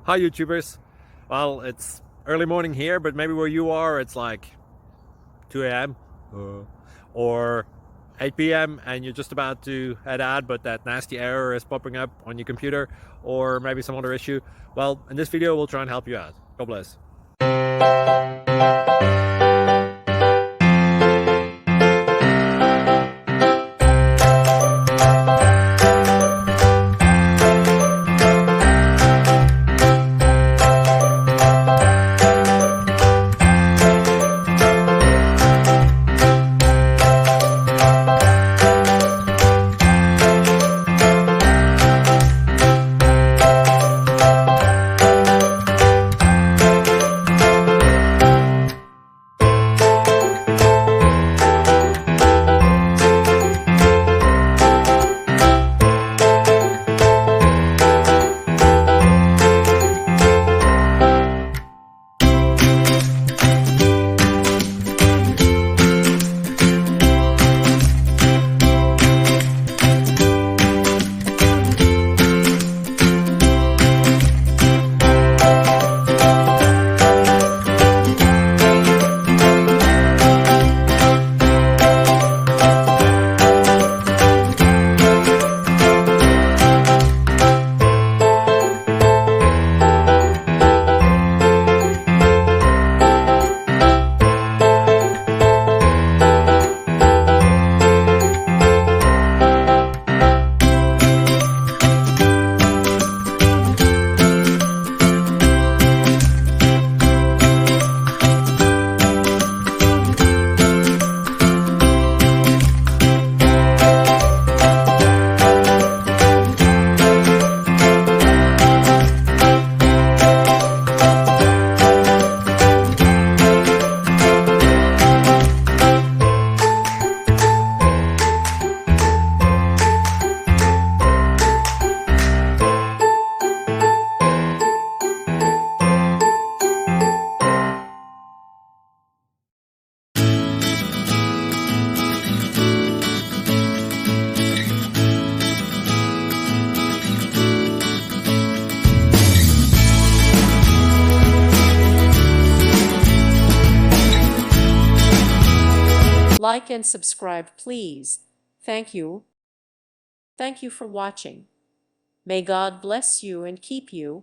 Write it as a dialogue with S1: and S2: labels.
S1: Hi YouTubers. Well, it's early morning here, but maybe where you are it's like 2 a.m. or 8 p.m. and you're just about to head out, but that nasty error is popping up on your computer, or maybe some other issue. Well, in this video we'll try and help you out. God bless.
S2: Like and subscribe, please. Thank you. Thank you for watching. May God bless you and keep you.